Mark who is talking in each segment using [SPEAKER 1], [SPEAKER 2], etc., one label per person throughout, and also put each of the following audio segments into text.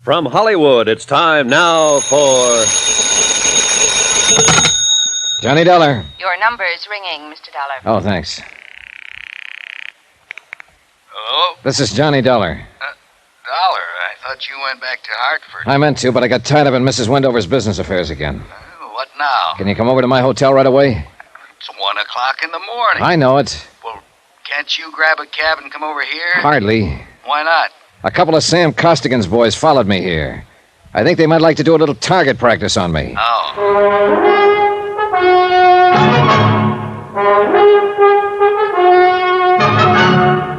[SPEAKER 1] From Hollywood, it's time now for...
[SPEAKER 2] Johnny Dollar.
[SPEAKER 3] Your number is ringing, Mr. Dollar.
[SPEAKER 2] Oh, thanks.
[SPEAKER 4] Hello?
[SPEAKER 2] This is Johnny Dollar.
[SPEAKER 4] Dollar, I thought you went back to Hartford.
[SPEAKER 2] I meant to, but I got tied up in Mrs. Wendover's business affairs again.
[SPEAKER 4] What now?
[SPEAKER 2] Can you come over to my hotel right away?
[SPEAKER 4] It's 1 o'clock in the morning.
[SPEAKER 2] I know it.
[SPEAKER 4] Well, can't you grab a cab and come over here?
[SPEAKER 2] Hardly.
[SPEAKER 4] Why not?
[SPEAKER 2] A couple of Sam Costigan's boys followed me here. I think they might like to do a little target practice on me.
[SPEAKER 4] Oh.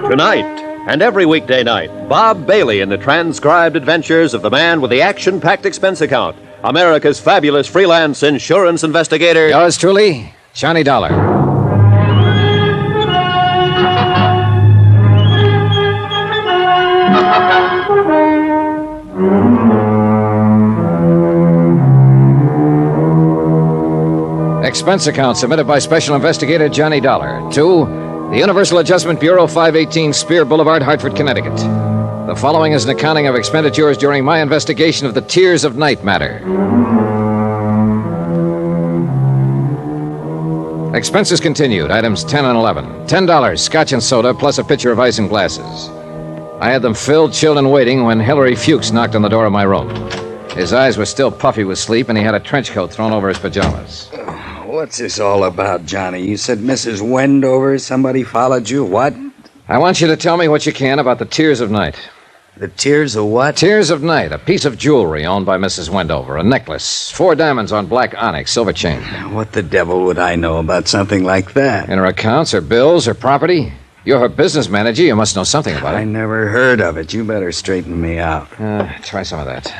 [SPEAKER 1] Tonight, and every weekday night, Bob Bailey in the transcribed adventures of the man with the action-packed expense account, America's fabulous freelance insurance investigator.
[SPEAKER 2] Yours truly, Johnny Dollar. Expense account submitted by Special Investigator Johnny Dollar to the Universal Adjustment Bureau, 518 Spear Boulevard, Hartford, Connecticut. The following is an accounting of expenditures during my investigation of the Tears of Night matter. Expenses continued. Items 10 and 11. $10, scotch and soda, plus a pitcher of ice and glasses. I had them filled, chilled, and waiting when Hilary Fuchs knocked on the door of my room. His eyes were still puffy with sleep, and he had a trench coat thrown over his pajamas.
[SPEAKER 5] What's this all about, Johnny? You said Mrs. Wendover, somebody followed you. What?
[SPEAKER 2] I want you to tell me what you can about the Tears of Night.
[SPEAKER 5] The Tears of what?
[SPEAKER 2] Tears of Night, a piece of jewelry owned by Mrs. Wendover, a necklace, 4 diamonds on black onyx, silver chain.
[SPEAKER 5] What the devil would I know about something like that?
[SPEAKER 2] In her accounts, her bills, her property. You're her business manager. You must know something about
[SPEAKER 5] I
[SPEAKER 2] it.
[SPEAKER 5] never heard of it. You better straighten me out.
[SPEAKER 2] Try some of that.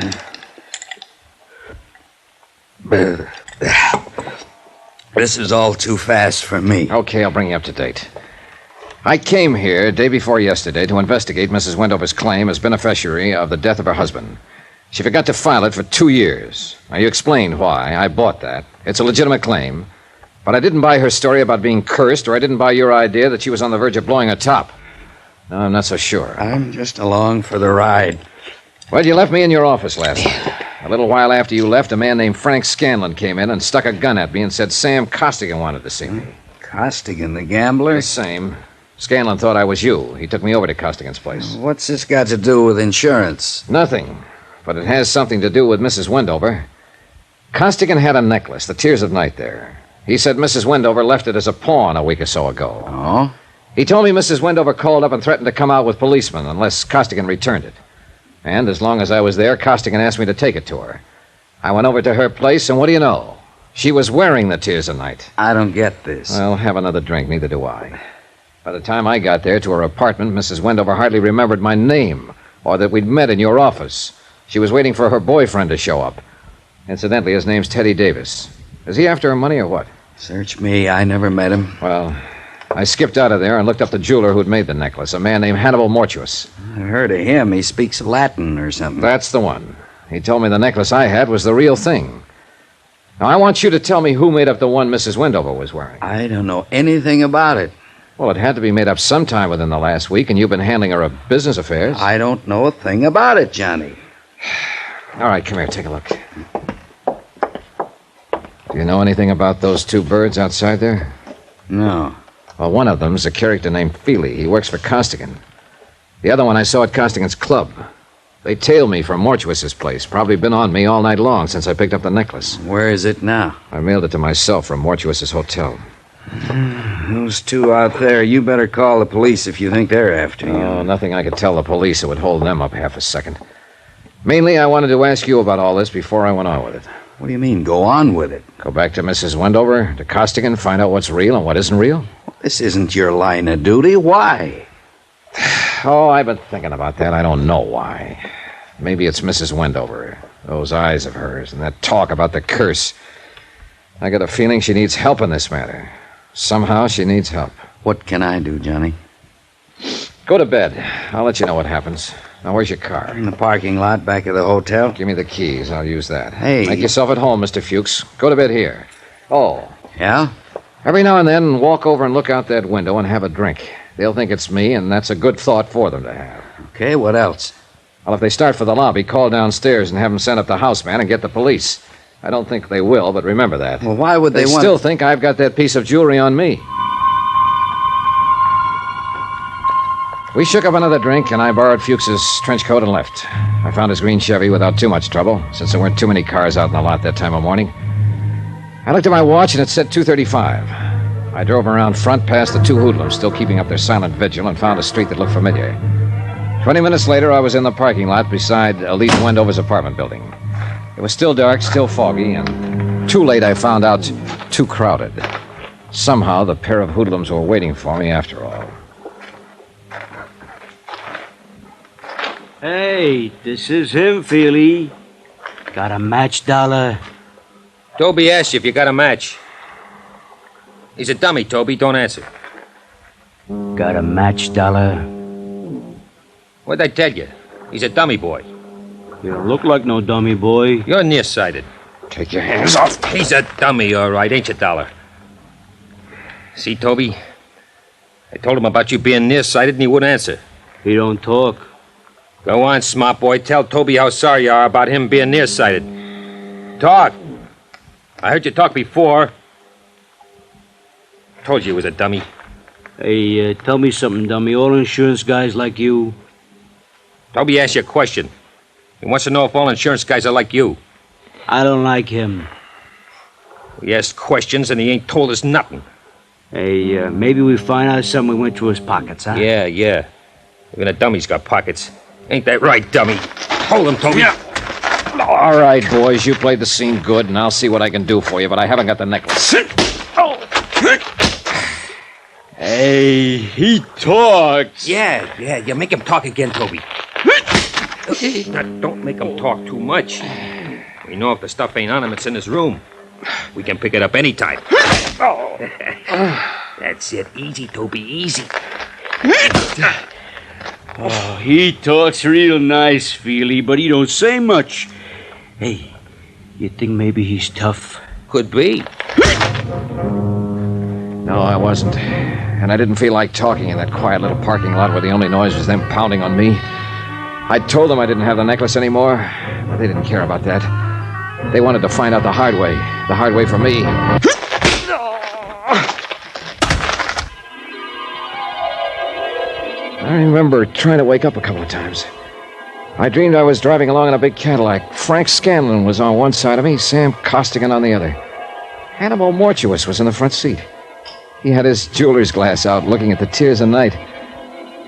[SPEAKER 5] This is all too fast for me.
[SPEAKER 2] Okay, I'll bring you up to date. I came here day before yesterday to investigate Mrs. Wendover's claim as beneficiary of the death of her husband. She forgot to file it for 2 years. Now, you explained why. I bought that. It's a legitimate claim. But I didn't buy her story about being cursed, or I didn't buy your idea that she was on the verge of blowing her top. No, I'm not so sure.
[SPEAKER 5] I'm just along for the ride.
[SPEAKER 2] Well, you left me in your office last night. A little while after you left, a man named Frank Scanlon came in and stuck a gun at me and said Sam Costigan wanted to see me.
[SPEAKER 5] Costigan, the gambler?
[SPEAKER 2] The same. Scanlon thought I was you. He took me over to Costigan's place.
[SPEAKER 5] What's this got to do with insurance?
[SPEAKER 2] Nothing. But it has something to do with Mrs. Wendover. Costigan had a necklace, the Tears of Night there. He said Mrs. Wendover left it as a pawn a week or so ago.
[SPEAKER 5] Oh?
[SPEAKER 2] He told me Mrs. Wendover called up and threatened to come out with policemen unless Costigan returned it. And as long as I was there, Costigan asked me to take it to her. I went over to her place, and what do you know? She was wearing the Tears of Night.
[SPEAKER 5] I don't get this.
[SPEAKER 2] Well, have another drink. Neither do I. By the time I got there to her apartment, Mrs. Wendover hardly remembered my name or that we'd met in your office. She was waiting for her boyfriend to show up. Incidentally, his name's Teddy Davis. Is he after her money or what?
[SPEAKER 5] Search me. I never met him.
[SPEAKER 2] Well, I skipped out of there and looked up the jeweler who'd made the necklace, a man named Hannibal Mortuus.
[SPEAKER 5] I heard of him. He speaks Latin or something.
[SPEAKER 2] That's the one. He told me the necklace I had was the real thing. Now, I want you to tell me who made up the one Mrs. Wendover was wearing.
[SPEAKER 5] I don't know anything about it.
[SPEAKER 2] Well, it had to be made up sometime within the last week, and you've been handling her business affairs.
[SPEAKER 5] I don't know a thing about it, Johnny.
[SPEAKER 2] All right, come here, take a look. Do you know anything about those 2 birds outside there?
[SPEAKER 5] No.
[SPEAKER 2] Well, one of them's a character named Feely. He works for Costigan. The other one I saw at Costigan's club. They tailed me from Mortuus's place. Probably been on me all night long since I picked up the necklace.
[SPEAKER 5] Where is it now?
[SPEAKER 2] I mailed it to myself from Mortuus's hotel.
[SPEAKER 5] Those 2 out there, you better call the police if you think they're after you.
[SPEAKER 2] Oh, nothing I could tell the police that would hold them up half a second. Mainly, I wanted to ask you about all this before I went on with it.
[SPEAKER 5] What do you mean, go on with it?
[SPEAKER 2] Go back to Mrs. Wendover, to Costigan, find out what's real and what isn't real?
[SPEAKER 5] This isn't your line of duty. Why?
[SPEAKER 2] Oh, I've been thinking about that. I don't know why. Maybe it's Mrs. Wendover. Those eyes of hers and that talk about the curse. I got a feeling she needs help in this matter. Somehow she needs help.
[SPEAKER 5] What can I do, Johnny?
[SPEAKER 2] Go to bed. I'll let you know what happens. Now, where's your car?
[SPEAKER 5] In the parking lot back of the hotel.
[SPEAKER 2] Give me the keys. I'll use that.
[SPEAKER 5] Hey.
[SPEAKER 2] Make yourself at home, Mr. Fuchs. Go to bed here. Oh.
[SPEAKER 5] Yeah?
[SPEAKER 2] Every now and then, walk over and look out that window and have a drink. They'll think it's me, and that's a good thought for them to have.
[SPEAKER 5] Okay, what else?
[SPEAKER 2] Well, if they start for the lobby, call downstairs and have them send up the house man and get the police. I don't think they will, but remember that.
[SPEAKER 5] Well, why would they want...
[SPEAKER 2] still think I've got that piece of jewelry on me. We shook up another drink, and I borrowed Fuchs's trench coat and left. I found his green Chevy without too much trouble, since there weren't too many cars out in the lot that time of morning. I looked at my watch, and it said 2:35. I drove around front past the two hoodlums, still keeping up their silent vigil, and found a street that looked familiar. 20 minutes later, I was in the parking lot beside Elise Wendover's apartment building. It was still dark, still foggy, and too late I found out too crowded. Somehow, the pair of hoodlums were waiting for me after all.
[SPEAKER 6] Hey, this is him, Feely. Got a match, Dollar?
[SPEAKER 7] Toby asked you if you got a match. He's a dummy, Toby. Don't answer.
[SPEAKER 6] Got a match, Dollar?
[SPEAKER 7] What'd I tell you? He's a dummy boy.
[SPEAKER 6] You don't look like no dummy boy.
[SPEAKER 7] You're nearsighted.
[SPEAKER 2] Take your hands off.
[SPEAKER 7] He's a dummy, all right, ain't you, Dollar? See, Toby? I told him about you being nearsighted and he wouldn't answer.
[SPEAKER 6] He don't talk.
[SPEAKER 7] Go on, smart boy. Tell Toby how sorry you are about him being nearsighted. Talk. I heard you talk before. Told you he was a dummy.
[SPEAKER 6] Hey, tell me something, dummy. All insurance guys like you?
[SPEAKER 7] Toby asked you a question. He wants to know if all insurance guys are like you.
[SPEAKER 6] I don't like him.
[SPEAKER 7] We asked questions and he ain't told us nothing.
[SPEAKER 6] Hey, maybe we find out something went through his pockets, huh?
[SPEAKER 7] Yeah. Even a dummy's got pockets. Ain't that right, dummy? Hold him, Toby.
[SPEAKER 2] Yeah. All right, boys, you played the scene good, and I'll see what I can do for you, but I haven't got the necklace.
[SPEAKER 6] Hey, he talks.
[SPEAKER 7] Yeah, you make him talk again, Toby. Now, don't make him talk too much. We know if the stuff ain't on him, it's in his room. We can pick it up anytime. That's it. Easy, Toby, easy.
[SPEAKER 6] Oh, he talks real nice, Feely, but he don't say much. Hey, you think maybe he's tough?
[SPEAKER 7] Could be.
[SPEAKER 2] No, I wasn't. And I didn't feel like talking in that quiet little parking lot where the only noise was them pounding on me. I told them I didn't have the necklace anymore, but they didn't care about that. They wanted to find out the hard way for me. I remember trying to wake up a couple of times. I dreamed I was driving along in a big Cadillac. Frank Scanlon was on one side of me, Sam Costigan on the other. Hannibal Mortuus was in the front seat. He had his jeweler's glass out, looking at the tears of night.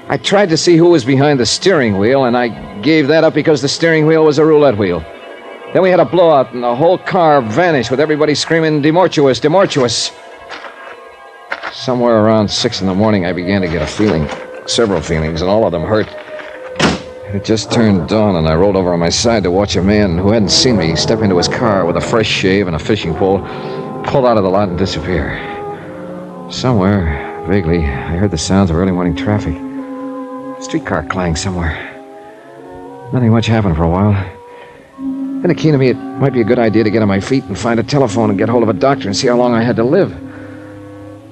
[SPEAKER 2] I tried to see who was behind the steering wheel, and I gave that up because the steering wheel was a roulette wheel. Then we had a blowout, and the whole car vanished with everybody screaming, "Demortuous, Demortuous." Somewhere around 6 in the morning, I began to get a feeling. Several feelings, and all of them hurt. It just turned dawn, and I rolled over on my side to watch a man who hadn't seen me step into his car with a fresh shave and a fishing pole, pull out of the lot and disappear. Somewhere, vaguely, I heard the sounds of early morning traffic. A streetcar clanged somewhere. Nothing much happened for a while. Then it came to me it might be a good idea to get on my feet and find a telephone and get hold of a doctor and see how long I had to live.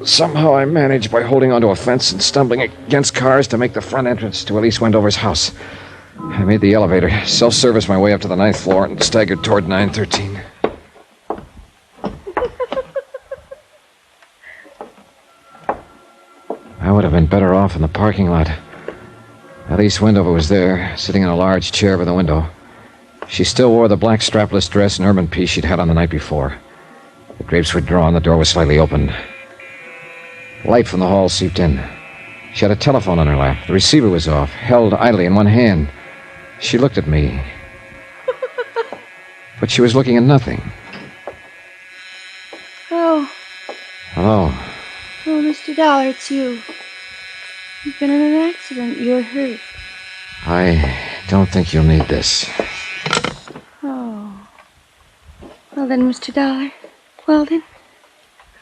[SPEAKER 2] Somehow I managed, by holding onto a fence and stumbling against cars, to make the front entrance to Elise Wendover's house. I made the elevator, self-serviced my way up to the 9th floor, and staggered toward 913. I would have been better off in the parking lot. Elise Wendover was there, sitting in a large chair by the window. She still wore the black strapless dress and urban piece she'd had on the night before. The drapes were drawn, the door was slightly open. Light from the hall seeped in. She had a telephone on her lap. The receiver was off, held idly in one hand. She looked at me. But she was looking at nothing.
[SPEAKER 8] Oh.
[SPEAKER 2] Hello.
[SPEAKER 8] Oh, Mr. Dollar, it's you. You've been in an accident. You're hurt.
[SPEAKER 2] I don't think you'll need this.
[SPEAKER 8] Oh. Well then, Mr. Dollar. Well then.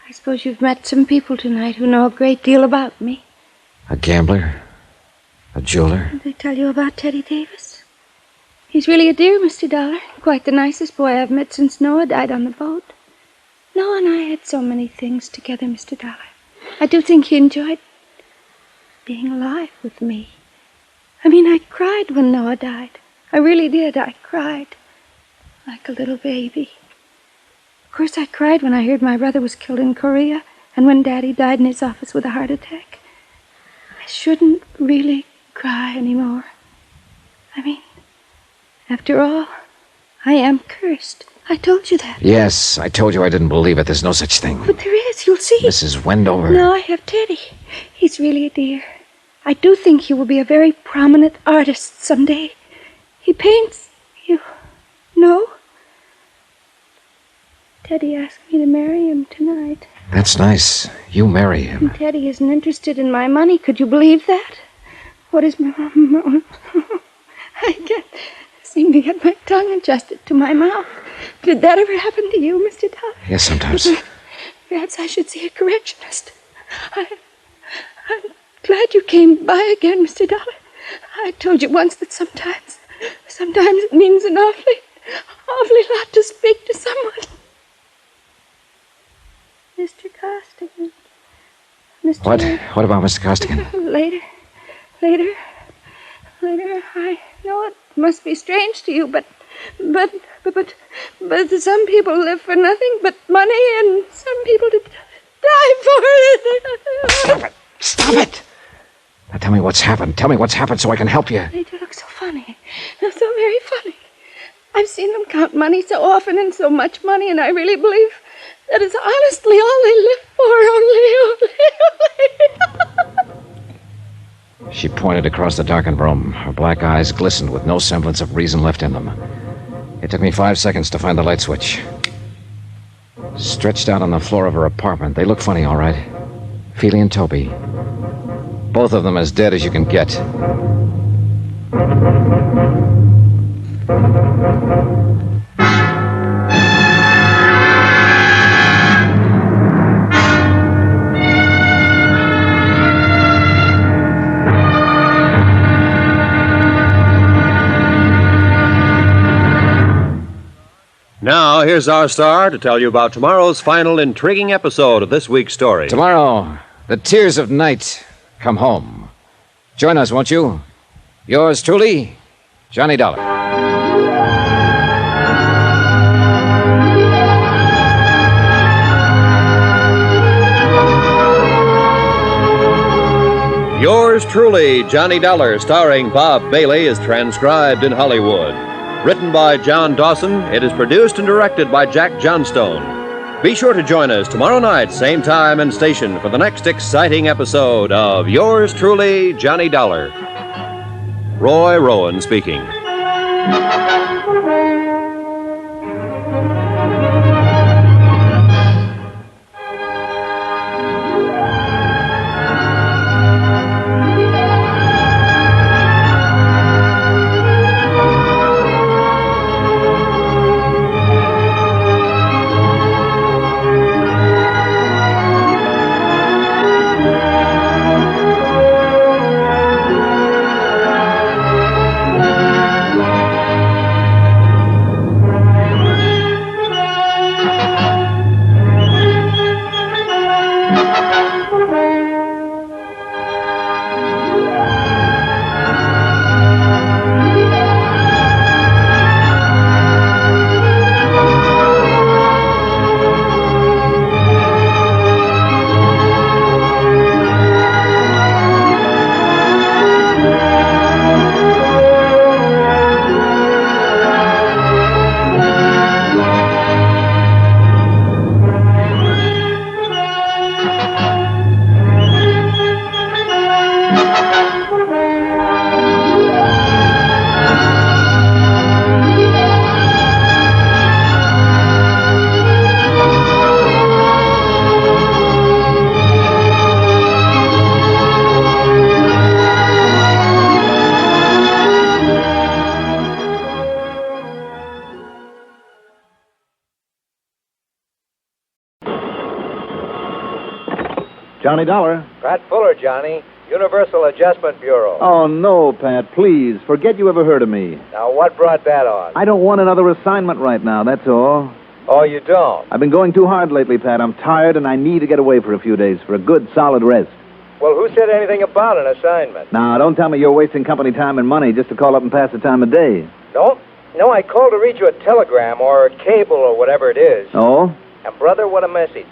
[SPEAKER 8] I suppose you've met some people tonight who know a great deal about me.
[SPEAKER 2] A gambler? A jeweler?
[SPEAKER 8] Did they tell you about Teddy Davis? He's really a dear, Mr. Dollar. Quite the nicest boy I've met since Noah died on the boat. Noah and I had so many things together, Mr. Dollar. I do think he enjoyed being alive with me. I mean, I cried when Noah died. I really did. I cried like a little baby. Of course, I cried when I heard my brother was killed in Korea and when Daddy died in his office with a heart attack. I shouldn't really cry anymore. I mean, after all, I am cursed. I told you that.
[SPEAKER 2] Yes, I told you I didn't believe it. There's no such thing.
[SPEAKER 8] But there is, you'll see.
[SPEAKER 2] Mrs. Wendover.
[SPEAKER 8] No, I have Teddy. He's really a dear. I do think he will be a very prominent artist someday. He paints. You know? Teddy asked me to marry him tonight.
[SPEAKER 2] That's nice. You marry him.
[SPEAKER 8] And Teddy isn't interested in my money. Could you believe that? What is my... I can't seem to get my tongue adjusted to my mouth. Did that ever happen to you, Mr. Dollar?
[SPEAKER 2] Yes, sometimes.
[SPEAKER 8] Perhaps I should see a correctionist. I'm glad you came by again, Mr. Dollar. I told you once that sometimes it means an awfully lot to speak to someone. Mr. Costigan.
[SPEAKER 2] What? What about Mr. Costigan?
[SPEAKER 8] Later. I know it must be strange to you, but some people live for nothing but money, and some people die for it.
[SPEAKER 2] Stop it! Now tell me what's happened. Tell me what's happened so I can help you.
[SPEAKER 8] They do look so funny. They're so very funny. I've seen them count money so often and so much money, and I really believe that is honestly all they live for, only.
[SPEAKER 2] She pointed across the darkened room. Her black eyes glistened with no semblance of reason left in them. It took me 5 seconds to find the light switch. Stretched out on the floor of her apartment, they look funny, all right. Feely and Toby. Both of them as dead as you can get.
[SPEAKER 1] Now, here's our star to tell you about tomorrow's final intriguing episode of this week's story.
[SPEAKER 2] Tomorrow, the tears of night come home. Join us, won't you? Yours truly, Johnny Dollar.
[SPEAKER 1] Yours truly, Johnny Dollar, starring Bob Bailey, is transcribed in Hollywood. Written by John Dawson, it is produced and directed by Jack Johnstone. Be sure to join us tomorrow night, same time and station, for the next exciting episode of Yours truly, Johnny Dollar. Roy Rowan speaking.
[SPEAKER 9] Johnny Dollar.
[SPEAKER 10] Pat Fuller, Johnny. Universal Adjustment Bureau.
[SPEAKER 9] Oh, no, Pat, please. Forget you ever heard of me.
[SPEAKER 10] Now, what brought that on?
[SPEAKER 9] I don't want another assignment right now, that's all.
[SPEAKER 10] Oh, you don't?
[SPEAKER 9] I've been going too hard lately, Pat. I'm tired, and I need to get away for a few days for a good, solid rest.
[SPEAKER 10] Well, who said anything about an assignment?
[SPEAKER 9] Now, don't tell me you're wasting company time and money just to call up and pass the time of day.
[SPEAKER 10] No, I called to read you a telegram or a cable or whatever it is.
[SPEAKER 9] Oh?
[SPEAKER 10] And, brother, what a message.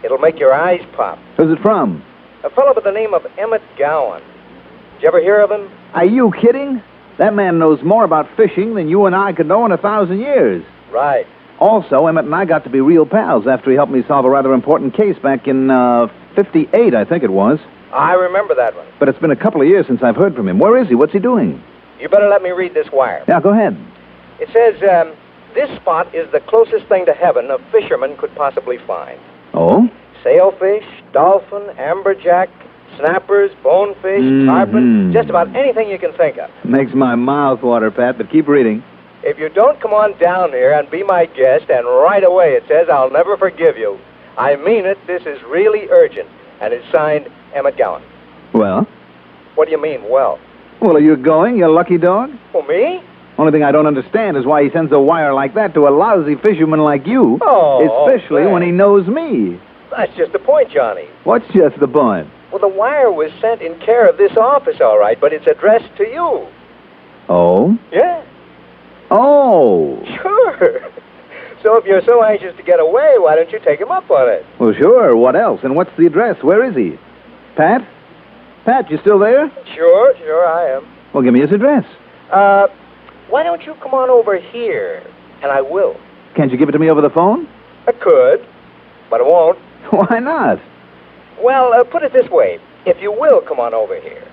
[SPEAKER 10] It'll make your eyes pop.
[SPEAKER 9] Who's it from?
[SPEAKER 10] A fellow by the name of Emmett Gowan. Did you ever hear of him?
[SPEAKER 9] Are you kidding? That man knows more about fishing than you and I could know in 1,000 years.
[SPEAKER 10] Right.
[SPEAKER 9] Also, Emmett and I got to be real pals after he helped me solve a rather important case back in, 58, I think it was.
[SPEAKER 10] I remember that one.
[SPEAKER 9] But it's been a couple of years since I've heard from him. Where is he? What's he doing?
[SPEAKER 10] You better let me read this wire.
[SPEAKER 9] Yeah, go ahead.
[SPEAKER 10] It says, this spot is the closest thing to heaven a fisherman could possibly find.
[SPEAKER 9] Oh?
[SPEAKER 10] Sailfish, dolphin, amberjack, snappers, bonefish, tarpon, just about anything you can think of.
[SPEAKER 9] Makes my mouth water, Pat, but keep reading.
[SPEAKER 10] If you don't come on down here and be my guest, and right away it says I'll never forgive you. I mean it, this is really urgent. And it's signed Emmett Gowan.
[SPEAKER 9] Well?
[SPEAKER 10] What do you mean, well?
[SPEAKER 9] Well, are you going, you lucky dog?
[SPEAKER 10] Well, me?
[SPEAKER 9] Only thing I don't understand is why he sends a wire like that to a lousy fisherman like you.
[SPEAKER 10] Oh,
[SPEAKER 9] especially when he knows me.
[SPEAKER 10] That's just the point, Johnny.
[SPEAKER 9] What's just the point?
[SPEAKER 10] Well, the wire was sent in care of this office, all right, but it's addressed to you.
[SPEAKER 9] Oh?
[SPEAKER 10] Yeah.
[SPEAKER 9] Oh.
[SPEAKER 10] Sure. So if you're so anxious to get away, why don't you take him up on it?
[SPEAKER 9] Well, sure. What else? And what's the address? Where is he? Pat? Pat, you still there?
[SPEAKER 10] Sure, I am.
[SPEAKER 9] Well, give me his address.
[SPEAKER 10] Why don't you come on over here, and I will.
[SPEAKER 9] Can't you give it to me over the phone?
[SPEAKER 10] I could, but I won't.
[SPEAKER 9] Why not?
[SPEAKER 10] Well, put it this way. If you will come on over here,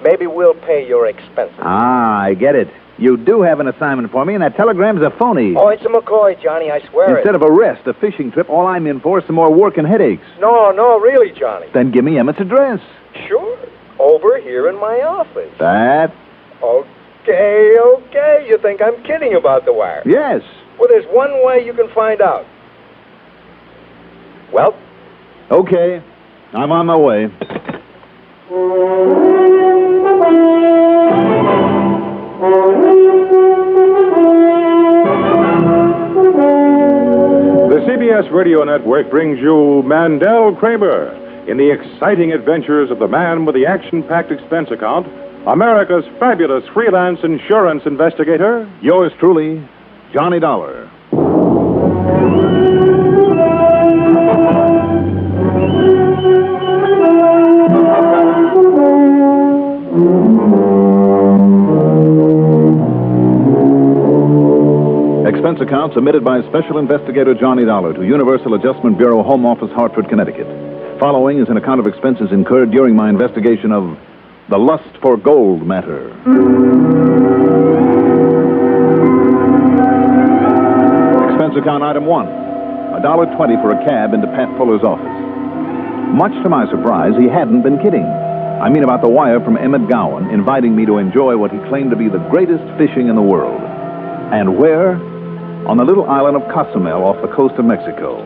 [SPEAKER 10] maybe we'll pay your expenses.
[SPEAKER 9] Ah, I get it. You do have an assignment for me, and that telegram's a phony.
[SPEAKER 10] Oh, it's a McCoy, Johnny, I swear
[SPEAKER 9] Instead of a rest, a fishing trip, all I'm in for is some more work and headaches.
[SPEAKER 10] No, really, Johnny.
[SPEAKER 9] Then give me Emmett's address.
[SPEAKER 10] Sure. Over here in my office.
[SPEAKER 9] Pat?
[SPEAKER 10] Okay. You think I'm kidding about the wire?
[SPEAKER 9] Yes.
[SPEAKER 10] Well, there's one way you can find out. Well?
[SPEAKER 9] Okay. I'm on my way.
[SPEAKER 11] The CBS Radio Network brings you Mandel Kramer in the exciting adventures of the man with the action-packed expense account, America's fabulous freelance insurance investigator.
[SPEAKER 9] Yours truly, Johnny Dollar. Expense account submitted by Special Investigator Johnny Dollar to Universal Adjustment Bureau, Home Office, Hartford, Connecticut. Following is an account of expenses incurred during my investigation of the lust for gold matter. Expense account item 1, $1.20 for a cab into Pat Fuller's office. Much to my surprise, he hadn't been kidding. I mean about the wire from Emmett Gowan inviting me to enjoy what he claimed to be the greatest fishing in the world. And where? On the little island of Cozumel off the coast of Mexico.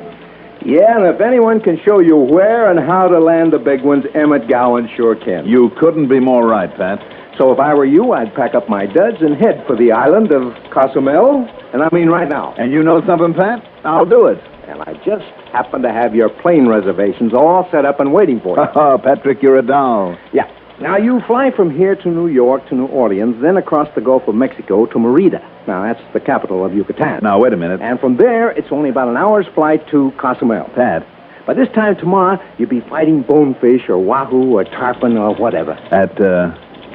[SPEAKER 12] Yeah, and if anyone can show you where and how to land the big ones, Emmett Gowan sure can.
[SPEAKER 9] You couldn't be more right, Pat.
[SPEAKER 12] So if I were you, I'd pack up my duds and head for the island of Cozumel, and I mean right now.
[SPEAKER 9] And you know something, Pat? I'll do it.
[SPEAKER 12] And I just happen to have your plane reservations all set up and waiting for you.
[SPEAKER 9] Oh, Patrick, you're a doll.
[SPEAKER 12] Yeah. Now, you fly from here to New York to New Orleans, then across the Gulf of Mexico to Merida. Now, that's the capital of Yucatan.
[SPEAKER 9] Now, wait a minute.
[SPEAKER 12] And from there, it's only about an hour's flight to Cozumel.
[SPEAKER 9] Pat.
[SPEAKER 12] By this time tomorrow, you'll be fighting bonefish or wahoo or tarpon or whatever.
[SPEAKER 9] At,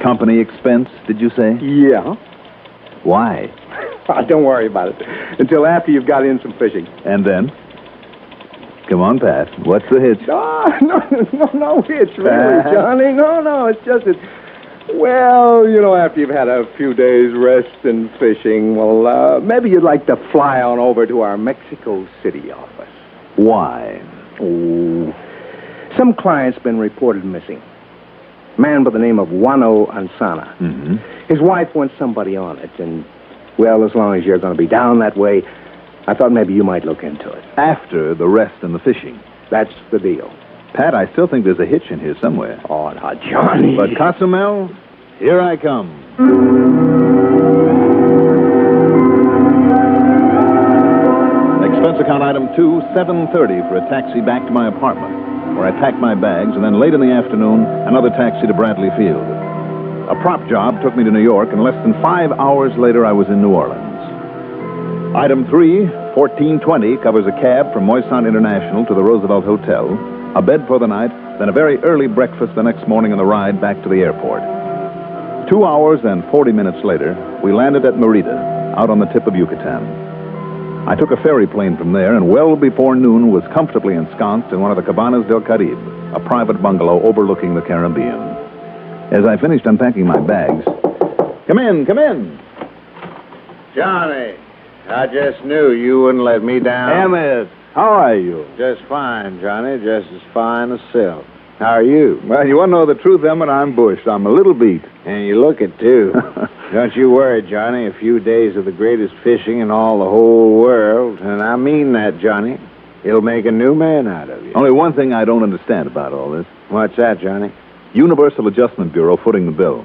[SPEAKER 9] company expense, did you say?
[SPEAKER 12] Yeah.
[SPEAKER 9] Why?
[SPEAKER 12] Don't worry about it. Until after you've got in some fishing.
[SPEAKER 9] And then? Come on, Pat. What's the hitch?
[SPEAKER 12] No hitch, really, Johnny. No, it's just that, well, after you've had a few days rest and fishing, well, maybe you'd like to fly on over to our Mexico City office.
[SPEAKER 9] Why?
[SPEAKER 12] Oh, some client's been reported missing. Man by the name of Juano Ansana.
[SPEAKER 9] Mm-hmm.
[SPEAKER 12] His wife wants somebody on it, and, well, as long as you're going to be down that way, I thought maybe you might look into it.
[SPEAKER 9] After the rest and the fishing.
[SPEAKER 12] That's the deal.
[SPEAKER 9] Pat, I still think there's a hitch in here somewhere.
[SPEAKER 12] Oh, now, Johnny.
[SPEAKER 9] But Cozumel, here I come. Expense account item 2, $7.30 for a taxi back to my apartment, where I packed my bags, and then late in the afternoon, another taxi to Bradley Field. A prop job took me to New York, and less than 5 hours later, I was in New Orleans. Item 3, 1420, covers a cab from Moisant International to the Roosevelt Hotel, a bed for the night, then a very early breakfast the next morning on the ride back to the airport. 2 hours and 40 minutes later, we landed at Merida, out on the tip of Yucatan. I took a ferry plane from there, and well before noon was comfortably ensconced in one of the Cabanas del Caribe, a private bungalow overlooking the Caribbean. As I finished unpacking my bags... Come in, come in!
[SPEAKER 13] Johnny, I just knew you wouldn't let me down.
[SPEAKER 12] Emmett, how are you?
[SPEAKER 13] Just fine, Johnny, just as fine as silk. How are you?
[SPEAKER 12] Well, you want to know the truth, Emmett? I'm bushed. I'm a little beat.
[SPEAKER 13] And you look it, too. Don't you worry, Johnny. A few days of the greatest fishing in all the whole world. And I mean that, Johnny. It'll make a new man out of you.
[SPEAKER 9] Only one thing I don't understand about all this.
[SPEAKER 13] What's that, Johnny?
[SPEAKER 9] Universal Adjustment Bureau footing the bill.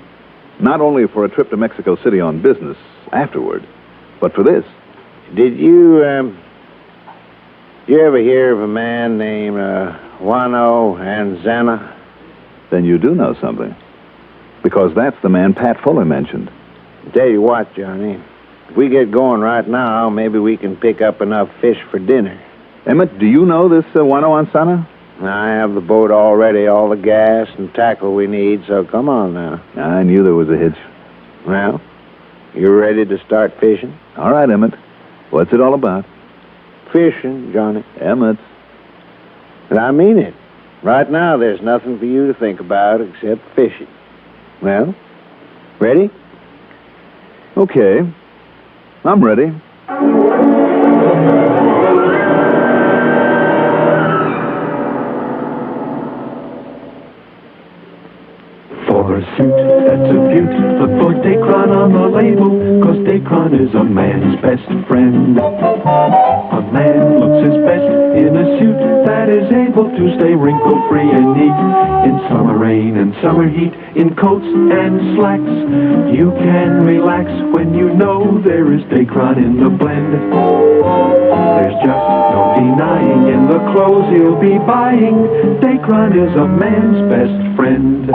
[SPEAKER 9] Not only for a trip to Mexico City on business afterward, but for this.
[SPEAKER 13] Did you ever hear of a man named Juano Anzana?
[SPEAKER 9] Then you do know something. Because that's the man Pat Fuller mentioned.
[SPEAKER 13] Tell you what, Johnny. If we get going right now, maybe we can pick up enough fish for dinner.
[SPEAKER 9] Emmett, do you know this Juano Anzana?
[SPEAKER 13] I have the boat all ready, all the gas and tackle we need, so come on now.
[SPEAKER 9] I knew there was a hitch.
[SPEAKER 13] Well, you ready to start fishing?
[SPEAKER 9] All right, Emmett. What's it all about?
[SPEAKER 13] Fishing, Johnny.
[SPEAKER 9] Emmett.
[SPEAKER 13] And I mean it. Right now, there's nothing for you to think about except fishing. Well, ready?
[SPEAKER 9] Okay. I'm ready.
[SPEAKER 14] For a suit that's a beaut, look for Dacron on the label, 'cause Dacron is a man's best friend. A man looks his best in a suit that is able to stay wrinkle-free and neat. In summer rain and summer heat, in coats and slacks, you can relax when you know there is Dacron in the blend. There's just no denying in the clothes he'll be buying, Dacron is a man's best friend.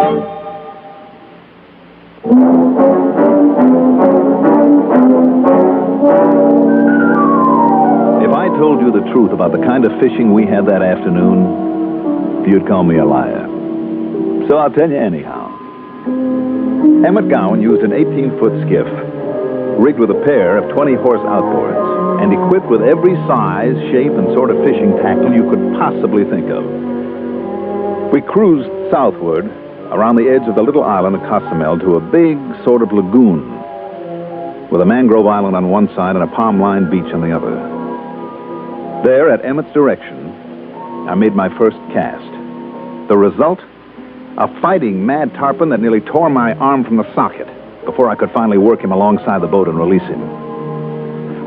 [SPEAKER 9] If I told you the truth about the kind of fishing we had that afternoon, you'd call me a liar. So I'll tell you anyhow. Emmett Gowan used an 18-foot skiff, rigged with a pair of 20-horse outboards, and equipped with every size, shape, and sort of fishing tackle you could possibly think of. We cruised southward around the edge of the little island of Cozumel to a big sort of lagoon with a mangrove island on one side and a palm-lined beach on the other. There, at Emmett's direction, I made my first cast. The result? A fighting mad tarpon that nearly tore my arm from the socket before I could finally work him alongside the boat and release him.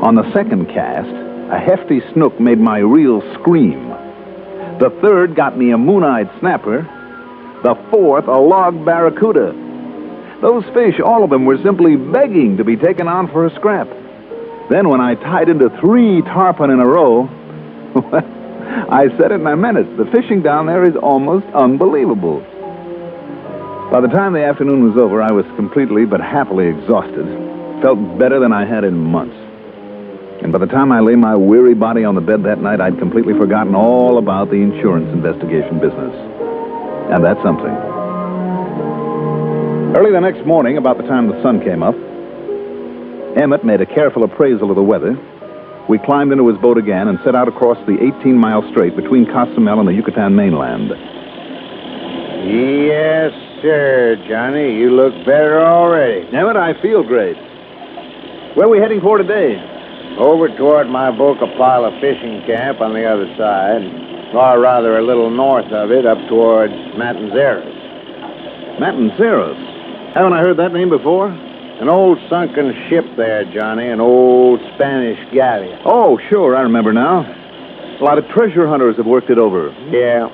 [SPEAKER 9] On the second cast, a hefty snook made my reel scream. The third got me a moon-eyed snapper. The fourth, a log barracuda. Those fish, all of them, were simply begging to be taken on for a scrap. Then when I tied into 3 tarpon in a row, I said it and I meant it. The fishing down there is almost unbelievable. By the time the afternoon was over, I was completely but happily exhausted. Felt better than I had in months. And by the time I lay my weary body on the bed that night, I'd completely forgotten all about the insurance investigation business. And that's something. Early the next morning, about the time the sun came up, Emmett made a careful appraisal of the weather. We climbed into his boat again and set out across the 18-mile strait between Cozumel and the Yucatan mainland.
[SPEAKER 13] Yes, sir, Johnny. You look better already.
[SPEAKER 9] Emmett, I feel great. Where are we heading for today?
[SPEAKER 13] Over toward my Boca-Pala fishing camp on the other side, or rather a little north of it, up towards Matanceros.
[SPEAKER 9] Matanceros? Haven't I heard that name before?
[SPEAKER 13] An old sunken ship there, Johnny, an old Spanish galleon.
[SPEAKER 9] Oh, sure, I remember now. A lot of treasure hunters have worked it over.
[SPEAKER 13] Yeah,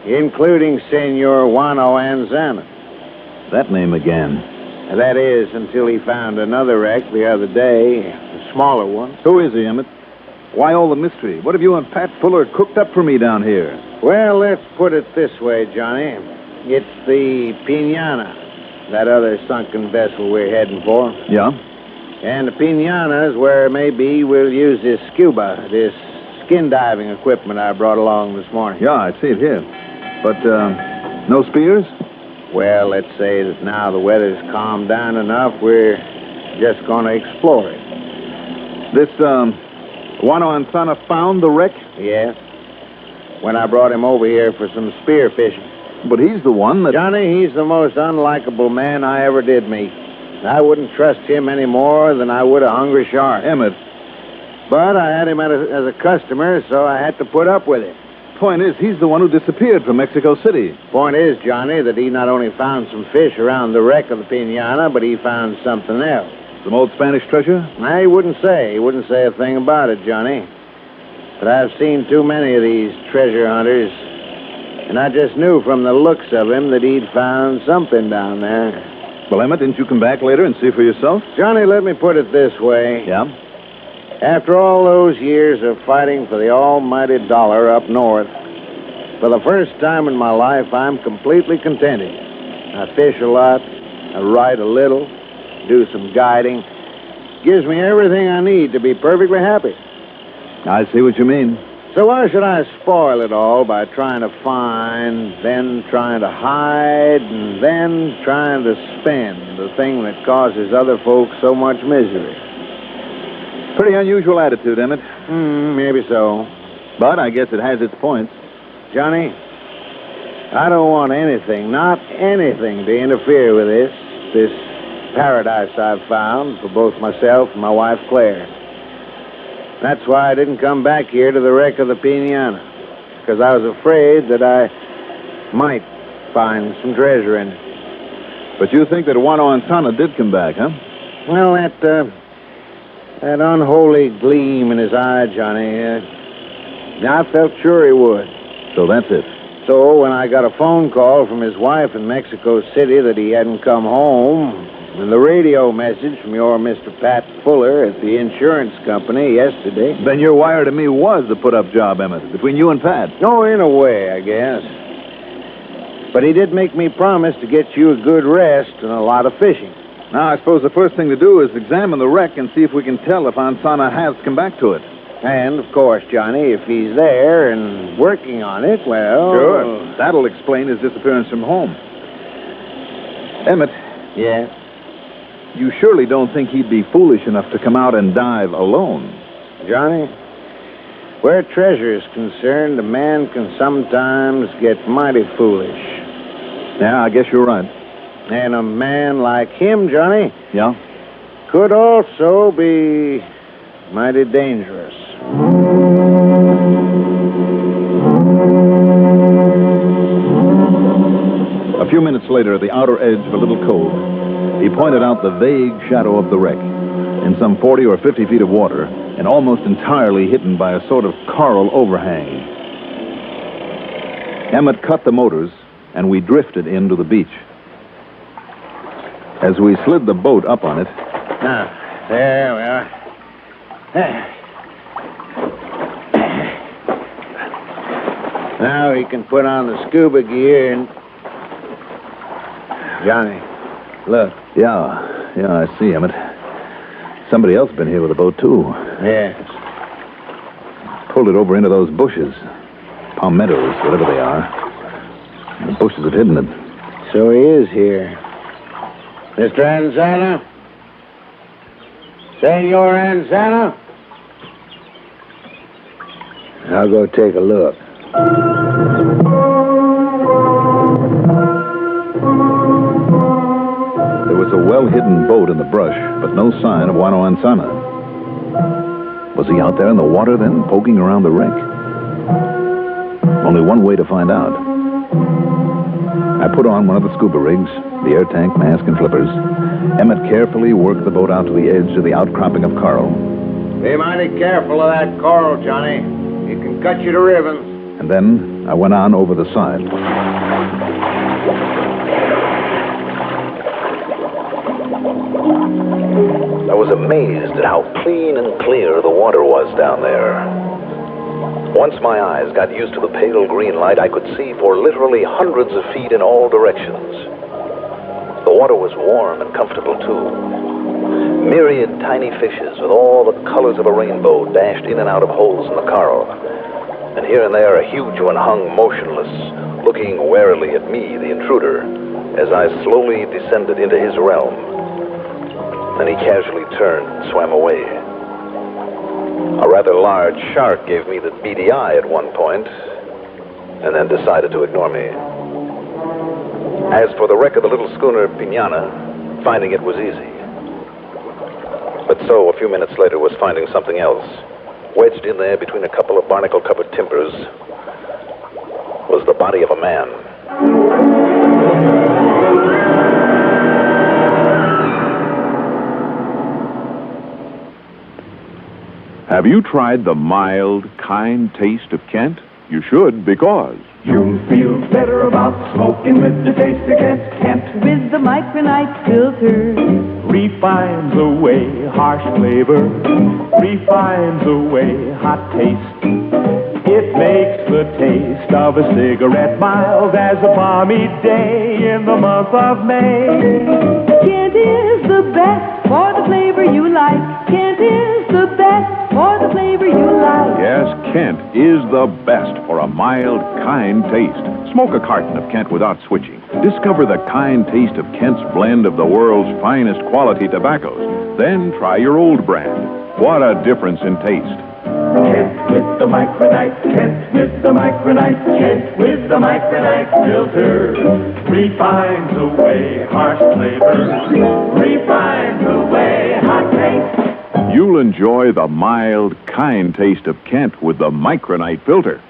[SPEAKER 13] including Senor Juano Anzana.
[SPEAKER 9] That name again.
[SPEAKER 13] That is, until he found another wreck the other day, a smaller one.
[SPEAKER 9] Who is he, Emmett? Why all the mystery? What have you and Pat Fuller cooked up for me down here?
[SPEAKER 13] Well, let's put it this way, Johnny. It's the Piñana. that other sunken vessel we're heading for.
[SPEAKER 9] Yeah?
[SPEAKER 13] And the Pinanas, where maybe we'll use this scuba, this skin diving equipment I brought along this morning.
[SPEAKER 9] Yeah, I see it here. But, no spears?
[SPEAKER 13] Well, let's say that now the weather's calmed down enough, we're just going to explore it.
[SPEAKER 9] This, Wano and Sana found the wreck?
[SPEAKER 13] Yes. When I brought him over here for some spear fishing.
[SPEAKER 9] But he's the one that...
[SPEAKER 13] Johnny, he's the most unlikable man I ever did meet. I wouldn't trust him any more than I would a hungry shark.
[SPEAKER 9] Emmett.
[SPEAKER 13] But I had him as a customer, so I had to put up with it.
[SPEAKER 9] Point is, he's the one who disappeared from Mexico City.
[SPEAKER 13] Point is, Johnny, that he not only found some fish around the wreck of the Pinana, but he found something else.
[SPEAKER 9] Some old Spanish treasure?
[SPEAKER 13] He wouldn't say. He wouldn't say a thing about it, Johnny. But I've seen too many of these treasure hunters, and I just knew from the looks of him that he'd found something down there.
[SPEAKER 9] Well, Emmett, didn't you come back later and see for yourself?
[SPEAKER 13] Johnny, let me put it this way.
[SPEAKER 9] Yeah?
[SPEAKER 13] After all those years of fighting for the almighty dollar up north, for the first time in my life, I'm completely contented. I fish a lot, I ride a little, do some guiding. Gives me everything I need to be perfectly happy.
[SPEAKER 9] I see what you mean.
[SPEAKER 13] So why should I spoil it all by trying to find, then trying to hide, and then trying to spend the thing that causes other folks so much misery?
[SPEAKER 9] Pretty unusual attitude, Emmett.
[SPEAKER 13] Maybe so.
[SPEAKER 9] But I guess it has its points.
[SPEAKER 13] Johnny, I don't want anything, not anything, to interfere with this paradise I've found for both myself and my wife, Claire. That's why I didn't come back here to the wreck of the Pinana, because I was afraid that I might find some treasure in it.
[SPEAKER 9] But you think that Wano and Sana did come back, huh?
[SPEAKER 13] Well, that unholy gleam in his eye, Johnny, I felt sure he would.
[SPEAKER 9] So that's it.
[SPEAKER 13] So when I got a phone call from his wife in Mexico City that he hadn't come home, and the radio message from your Mr. Pat Fuller at the insurance company yesterday...
[SPEAKER 9] Then your wire to me was the put-up job, Emmett, between you and Pat.
[SPEAKER 13] No, in a way, I guess. But he did make me promise to get you a good rest and a lot of fishing.
[SPEAKER 9] Now, I suppose the first thing to do is examine the wreck and see if we can tell if Ansana has come back to it.
[SPEAKER 13] And, of course, Johnny, if he's there and working on it, well...
[SPEAKER 9] Sure. That'll explain his disappearance from home. Emmett.
[SPEAKER 13] Yeah?
[SPEAKER 9] You surely don't think he'd be foolish enough to come out and dive alone?
[SPEAKER 13] Johnny, where treasure is concerned, a man can sometimes get mighty foolish.
[SPEAKER 9] Yeah, I guess you're right.
[SPEAKER 13] And a man like him, Johnny...
[SPEAKER 9] Yeah?
[SPEAKER 13] Could also be mighty dangerous.
[SPEAKER 9] A few minutes later, at the outer edge of a little cove, he pointed out the vague shadow of the wreck, in some 40 or 50 feet of water, and almost entirely hidden by a sort of coral overhang. Emmett cut the motors, and we drifted into the beach. As we slid the boat up on it...
[SPEAKER 13] Now, there we are. Now he can put on the scuba gear and... Johnny, look.
[SPEAKER 9] Yeah, I see, Emmett. Somebody else been here with a boat, too.
[SPEAKER 13] Yes.
[SPEAKER 9] Pulled it over into those bushes. Palmettos, whatever they are. The bushes have hidden it.
[SPEAKER 13] So he is here. Mr. Ansana? Senor Ansana? I'll go take a look.
[SPEAKER 9] There was a well-hidden boat in the brush, but no sign of Wano Ansana. Was he out there in the water then, poking around the wreck? Only one way to find out. I put on one of the scuba rigs, the air tank, mask, and flippers. Emmett carefully worked the boat out to the edge of the outcropping of coral.
[SPEAKER 13] Be mighty careful of that coral, Johnny. It can cut you to ribbons.
[SPEAKER 9] And then I went on over the side.
[SPEAKER 15] I was amazed at how clean and clear the water was down there. Once my eyes got used to the pale green light, I could see for literally hundreds of feet in all directions. The water was warm and comfortable, too. Myriad tiny fishes with all the colors of a rainbow dashed in and out of holes in the coral. And here and there a huge one hung motionless, looking warily at me, the intruder, as I slowly descended into his realm. Then he casually turned and swam away. A rather large shark gave me the beady eye at one point, and then decided to ignore me. As for the wreck of the little schooner Piñana, finding it was easy. But so, a few minutes later, was finding something else. Wedged in there between a couple of barnacle-covered timbers was the body of a man.
[SPEAKER 11] Have you tried the mild, kind taste of Kent? You should, because
[SPEAKER 14] You'll feel better about smoking with the taste of Kent.
[SPEAKER 16] With the micronite filter.
[SPEAKER 14] Refines away harsh flavor. Refines away hot taste. It makes the taste of a cigarette mild as a balmy day in the month of May.
[SPEAKER 16] Kent is the best for the flavor you like. Kent is the best for the flavor you like.
[SPEAKER 11] yes, Kent is the best for a mild, kind taste. Smoke a carton of Kent without switching. Discover the kind taste of Kent's blend of the world's finest quality tobaccos. Then try your old brand. What a difference in taste.
[SPEAKER 14] Kent with the micronite. Kent with the micronite. Kent with the micronite filter. Refines away harsh flavors. Refines away hot taste.
[SPEAKER 11] You'll enjoy the mild, kind taste of Kent with the micronite filter.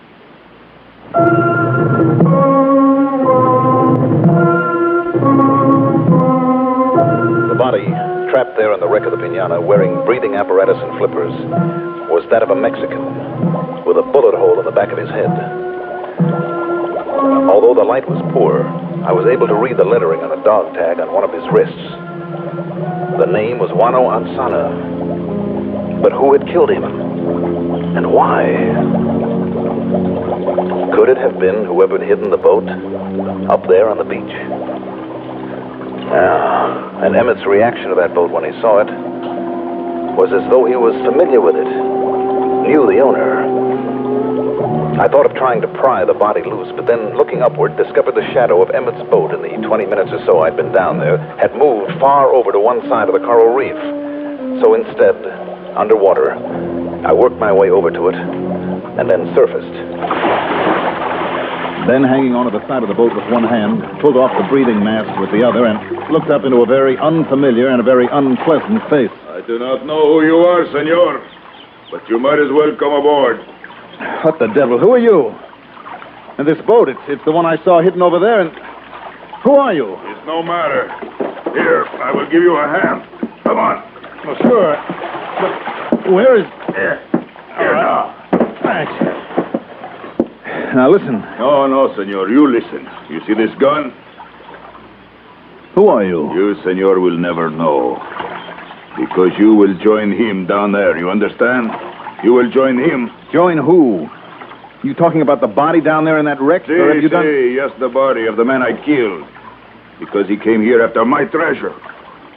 [SPEAKER 15] The body, trapped there in the wreck of the Piñana, wearing breathing apparatus and flippers, was that of a Mexican, with a bullet hole in the back of his head. Although the light was poor, I was able to read the lettering on a dog tag on one of his wrists. The name was Juano Ansana. But who had killed him? And why? Could it have been whoever had hidden the boat up there on the beach? And Emmett's reaction to that boat when he saw it was as though he was familiar with it, knew the owner. I thought of trying to pry the body loose, but then looking upward, discovered the shadow of Emmett's boat in the 20 minutes or so I'd been down there had moved far over to one side of the coral reef. So instead, underwater, I worked my way over to it and then surfaced.
[SPEAKER 9] Then, hanging onto the side of the boat with one hand, pulled off the breathing mask with the other and looked up into a very unfamiliar and a very unpleasant face.
[SPEAKER 11] I do not know who you are, senor, but you might as well come aboard.
[SPEAKER 9] What the devil? Who are you? And this boat, it's the one I saw hidden over there, and who are you?
[SPEAKER 11] It's no matter. Here, I will give you a hand. Come on.
[SPEAKER 9] Oh, sure. But where is...
[SPEAKER 11] Here now.
[SPEAKER 9] Thanks. Now, listen.
[SPEAKER 11] No, senor, you listen. You see this gun?
[SPEAKER 9] Who are you?
[SPEAKER 11] You, senor, will never know. Because you will join him down there, you understand? You will join him.
[SPEAKER 9] Join who? You talking about the body down there in that wreck? Or have you done...
[SPEAKER 11] Yes, the body of the man I killed. Because he came here after my treasure.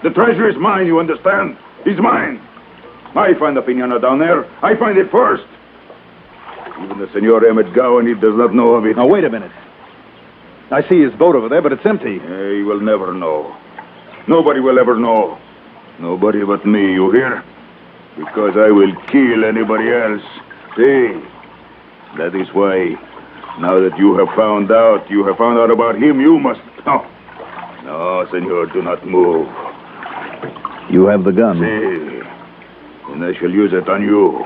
[SPEAKER 11] The treasure is mine, you understand? It's mine. I find the Piñana down there. I find it first. Even the Senor Emmett Gowan, he does not know of it.
[SPEAKER 9] Now, wait a minute. I see his boat over there, but it's empty.
[SPEAKER 11] He will never know. Nobody will ever know. Nobody but me, you hear? Because I will kill anybody else. See? That is why, now that you have found out about him, you must... No, senor, do not move.
[SPEAKER 9] You have the gun.
[SPEAKER 11] See? And I shall use it on you.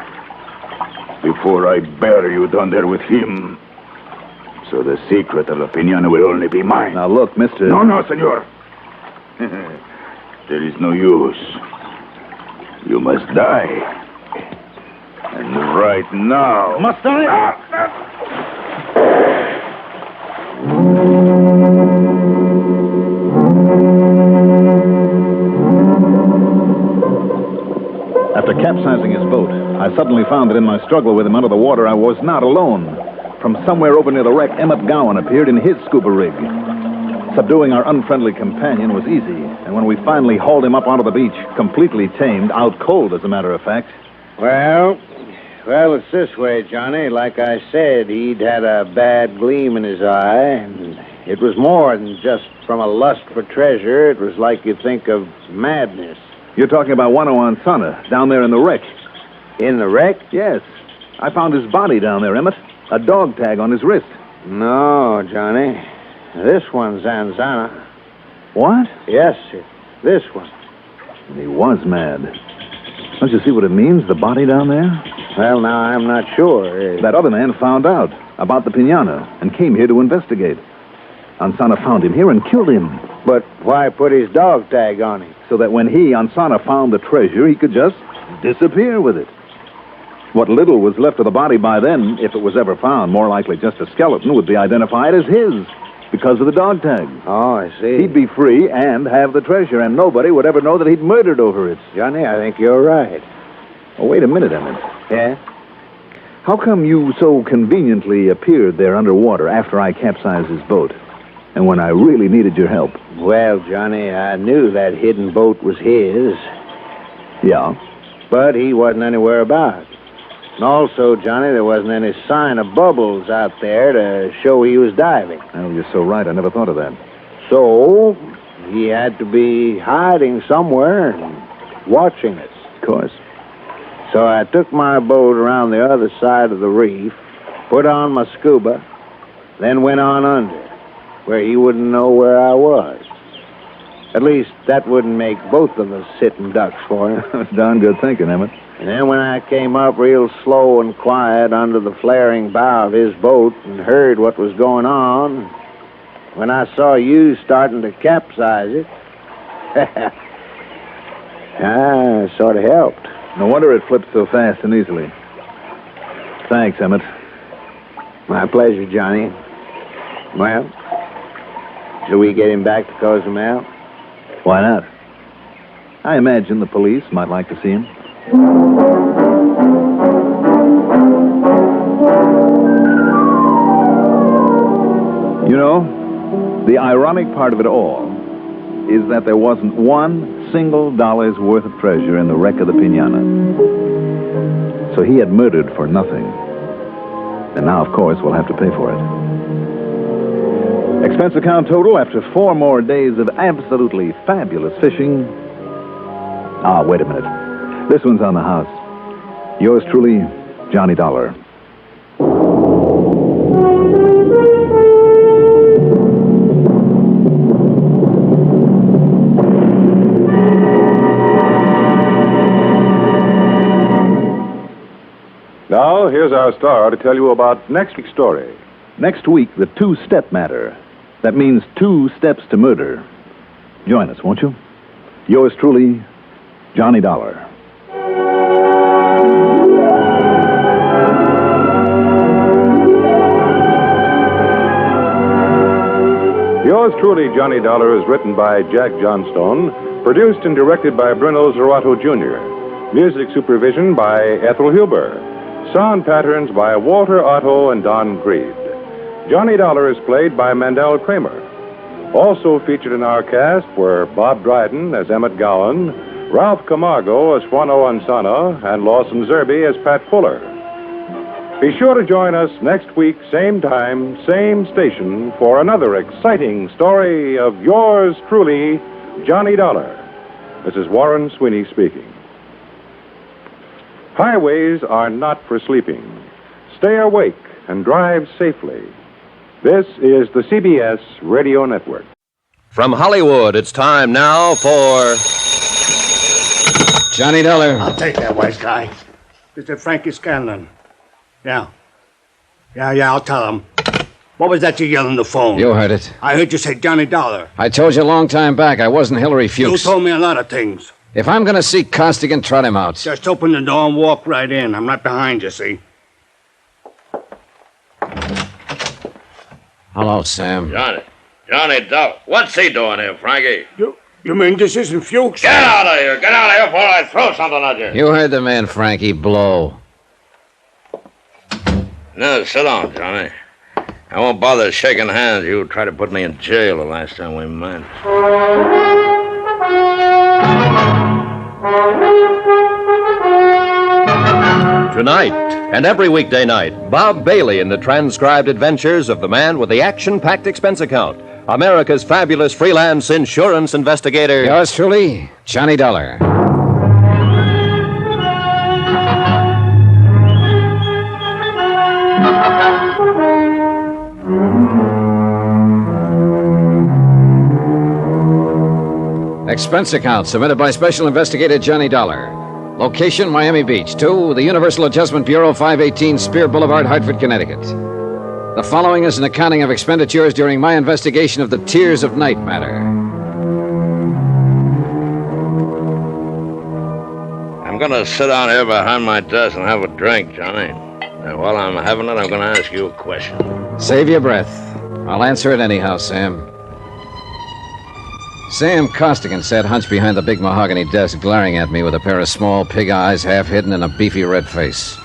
[SPEAKER 11] Before I bury you down there with him. So the secret of the Piñana will only be mine.
[SPEAKER 9] Now, look, mister...
[SPEAKER 11] No, senor. There is no use. You must die. And right now...
[SPEAKER 9] Must I? After capsizing his boat, I suddenly found that in my struggle with him under the water, I was not alone. From somewhere over near the wreck, Emmett Gowan appeared in his scuba rig. Subduing our unfriendly companion was easy, and when we finally hauled him up onto the beach, completely tamed, out cold, as a matter of fact.
[SPEAKER 13] Well, it's this way, Johnny. Like I said, he'd had a bad gleam in his eye, and it was more than just from a lust for treasure. It was like you'd think of madness.
[SPEAKER 9] You're talking about Wano Ansana, down there in the wreck.
[SPEAKER 13] In the wreck?
[SPEAKER 9] Yes. I found his body down there, Emmett. A dog tag on his wrist.
[SPEAKER 13] No, Johnny. This one's Ansana.
[SPEAKER 9] What?
[SPEAKER 13] Yes, sir. This one.
[SPEAKER 9] He was mad. Don't you see what it means, the body down there?
[SPEAKER 13] Well, now, I'm not sure.
[SPEAKER 9] That other man found out about the piñata and came here to investigate. Ansana found him here and killed him.
[SPEAKER 13] But why put his dog tag on him?
[SPEAKER 9] So that when he, Ansana, found the treasure, he could just disappear with it. What little was left of the body by then, if it was ever found, more likely just a skeleton, would be identified as his because of the dog tag.
[SPEAKER 13] Oh, I see.
[SPEAKER 9] He'd be free and have the treasure, and nobody would ever know that he'd murdered over it.
[SPEAKER 13] Johnny, I think you're right.
[SPEAKER 9] Oh, wait a minute, Emmett.
[SPEAKER 13] Yeah?
[SPEAKER 9] How come you so conveniently appeared there underwater after I capsized his boat, and when I really needed your help?
[SPEAKER 13] Well, Johnny, I knew that hidden boat was his.
[SPEAKER 9] Yeah?
[SPEAKER 13] But he wasn't anywhere about. And also, Johnny, there wasn't any sign of bubbles out there to show he was diving.
[SPEAKER 9] Oh, you're so right. I never thought of that.
[SPEAKER 13] So, he had to be hiding somewhere and watching us.
[SPEAKER 9] Of course.
[SPEAKER 13] So I took my boat around the other side of the reef, put on my scuba, then went on under, where he wouldn't know where I was. At least, that wouldn't make both of us sitting ducks for him.
[SPEAKER 9] That's darn good thinking, Emmett.
[SPEAKER 13] And then when I came up real slow and quiet under the flaring bow of his boat and heard what was going on, when I saw you starting to capsize it, sort of helped.
[SPEAKER 9] No wonder it flipped so fast and easily. Thanks, Emmett.
[SPEAKER 13] My pleasure, Johnny. Well, shall we get him back to Cozumel?
[SPEAKER 9] Why not? I imagine the police might like to see him. You know, the ironic part of it all is that there wasn't one single dollar's worth of treasure in the wreck of the piñata. So he had murdered for nothing. And now, of course, we'll have to pay for it. Expense account total after 4 more days of absolutely fabulous fishing. Ah, wait a minute. This one's on the house. Yours truly, Johnny Dollar.
[SPEAKER 11] Now, here's our star to tell you about next week's story.
[SPEAKER 9] Next week, the 2-step matter. That means 2 steps to murder. Join us, won't you? Yours truly, Johnny Dollar.
[SPEAKER 11] Yours truly, Johnny Dollar, is written by Jack Johnstone, produced and directed by Bruno Zerato Jr., music supervision by Ethel Huber, sound patterns by Walter Otto and Don Creed. Johnny Dollar is played by Mandel Kramer. Also featured in our cast were Bob Dryden as Emmett Gowan, Ralph Camargo as Juano Ansana, and Lawson Zerby as Pat Fuller. Be sure to join us next week, same time, same station, for another exciting story of yours truly, Johnny Dollar. This is Warren Sweeney speaking. Highways are not for sleeping. Stay awake and drive safely. This is the CBS Radio Network.
[SPEAKER 1] From Hollywood, it's time now for
[SPEAKER 2] Johnny Dollar.
[SPEAKER 17] I'll take that, wise guy. Mr. Frankie Scanlon. Yeah, I'll tell him. What was that you yelled on the phone?
[SPEAKER 2] You heard it.
[SPEAKER 17] I heard you say Johnny Dollar.
[SPEAKER 2] I told you a long time back I wasn't Hillary Fuchs.
[SPEAKER 17] You told me a lot of things.
[SPEAKER 2] If I'm going to see Costigan, trot him out.
[SPEAKER 17] Just open the door and walk right in. I'm right behind you, see?
[SPEAKER 2] Hello, Sam.
[SPEAKER 18] Johnny Dollar. What's he doing here, Frankie?
[SPEAKER 17] You mean this isn't Fuchs?
[SPEAKER 18] Get out of here! Get out of here before I throw something at you!
[SPEAKER 2] You heard the man, Frankie. Blow.
[SPEAKER 18] No, sit down, Johnny. I won't bother shaking hands. You tried to put me in jail the last time we met.
[SPEAKER 1] Tonight, and every weekday night, Bob Bailey in the transcribed adventures of the man with the action-packed expense account, America's fabulous freelance insurance investigator.
[SPEAKER 2] Yours truly, Johnny Dollar. Expense account submitted by Special Investigator Johnny Dollar. Location, Miami Beach. 2, the Universal Adjustment Bureau, 518 Spear Boulevard, Hartford, Connecticut. The following is an accounting of expenditures during my investigation of the Tears of Night matter.
[SPEAKER 18] I'm going to sit down here behind my desk and have a drink, Johnny. And while I'm having it, I'm going to ask you a question.
[SPEAKER 2] Save your breath. I'll answer it anyhow, Sam. Sam Costigan sat hunched behind the big mahogany desk, glaring at me with a pair of small pig eyes half hidden in a beefy red face.